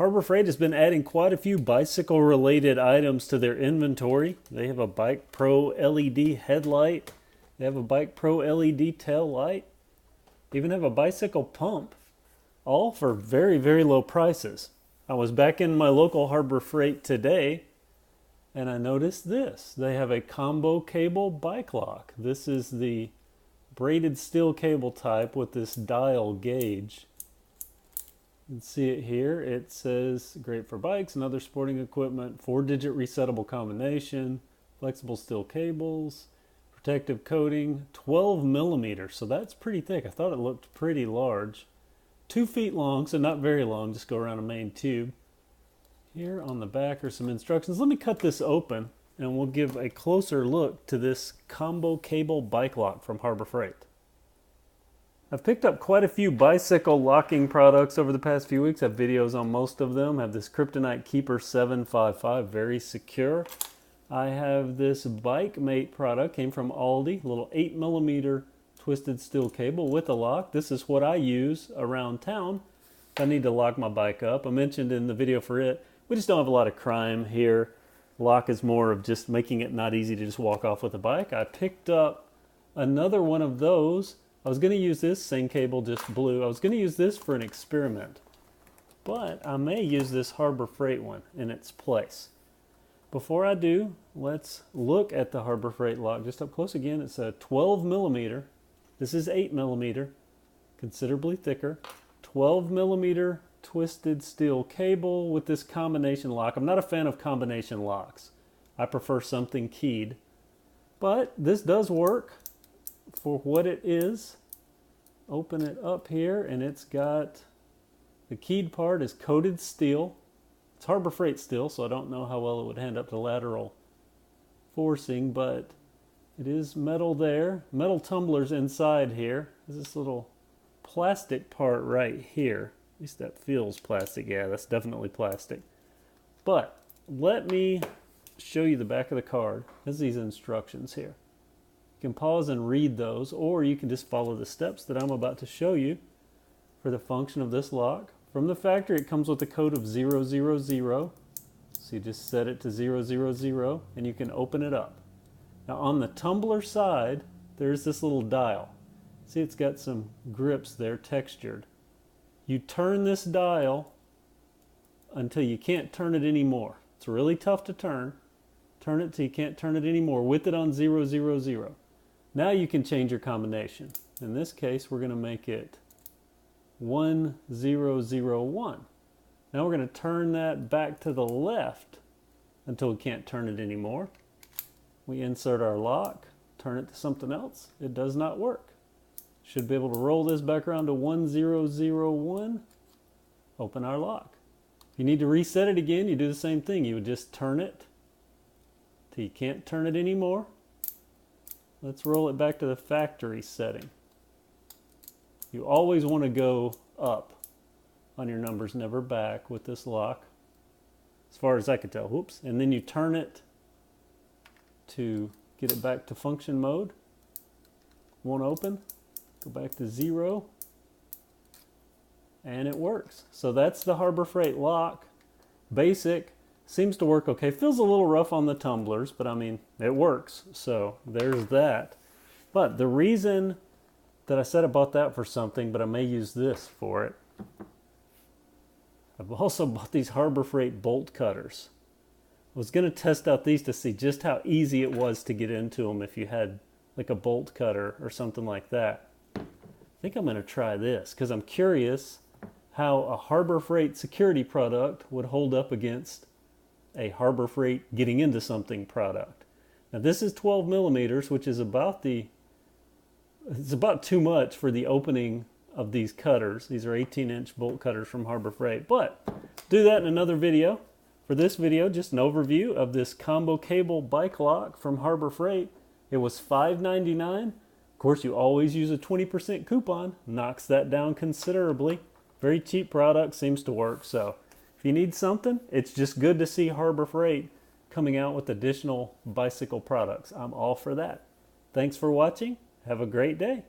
Harbor Freight has been adding quite a few bicycle-related items to their inventory. They have a Bike Pro LED headlight. They have a Bike Pro LED tail light. They even have a bicycle pump, all for very, very low prices. I was back in my local Harbor Freight today, and I noticed this. They have a combo cable bike lock. This is the braided steel cable type with this dial gauge. You can see it here. It says great for bikes and other sporting equipment, 4-digit resettable combination, flexible steel cables, protective coating, 12 millimeters. So that's pretty thick. I thought it looked pretty large. 2 feet long, so not very long, just go around a main tube. Here on the back are some instructions. Let me cut this open and we'll give a closer look to this combo cable bike lock from Harbor Freight. I've picked up quite a few bicycle locking products over the past few weeks. I have videos on most of them. I have this Kryptonite Keeper 755, very secure. I have this Bike Mate product, came from Aldi, a little 8 millimeter twisted steel cable with a lock. This is what I use around town if I need to lock my bike up. I mentioned in the video for it, we just don't have a lot of crime here. Lock is more of just making it not easy to just walk off with a bike. I picked up another one of those. I was going to use this, same cable, just blue. I was going to use this for an experiment, but I may use this Harbor Freight one in its place. Before I do, let's look at the Harbor Freight lock just up close again. It's a 12 millimeter. This is 8 millimeter, considerably thicker. 12 millimeter twisted steel cable with this combination lock. I'm not a fan of combination locks. I prefer something keyed, but this does work for what it is. Open it up here and it's got, the keyed part is coated steel. It's Harbor Freight steel, so I don't know how well it would hand up to lateral forcing, but it is metal there. Metal tumblers inside here. There's this little plastic part right here. At least that feels plastic. Yeah, that's definitely plastic. But let me show you the back of the card. There's these instructions here. You can pause and read those, or you can just follow the steps that I'm about to show you for the function of this lock. From the factory, it comes with a code of 000. So you just set it to 000 and you can open it up. Now on the tumbler side, there's this little dial. See, it's got some grips there, textured. You turn this dial until you can't turn it anymore. It's really tough to turn. Turn it till you can't turn it anymore with it on 000. Now you can change your combination. In this case, we're going to make it 1001. Now we're going to turn that back to the left until we can't turn it anymore. We insert our lock, turn it to something else. It does not work. Should be able to roll this back around to 1001. Open our lock. If you need to reset it again, you do the same thing. You would just turn it till you can't turn it anymore. Let's roll it back to the factory setting. You always want to go up on your numbers, never back with this lock, as far as I could tell. Whoops. And then you turn it to get it back to function mode. Won't open. Go back to 0. And it works. So that's the Harbor Freight lock. Basic. Seems to work okay. Feels a little rough on the tumblers, but I mean, it works. So there's that. But the reason that I said I bought that for something, but I may use this for it. I've also bought these Harbor Freight bolt cutters. I was going to test out these to see just how easy it was to get into them if you had like a bolt cutter or something like that. I think I'm going to try this because I'm curious how a Harbor Freight security product would hold up against a Harbor Freight getting into something product. Now this is 12 millimeters, which is about it's about too much for the opening of these cutters. These are 18-inch bolt cutters from Harbor Freight, but do that in another video. For this video, just an overview of this combo cable bike lock from Harbor Freight. It was $5.99. Of course, you always use a 20% coupon. Knocks that down considerably. Very cheap product, seems to work. So if you need something, it's just good to see Harbor Freight coming out with additional bicycle products. I'm all for that. Thanks for watching. Have a great day.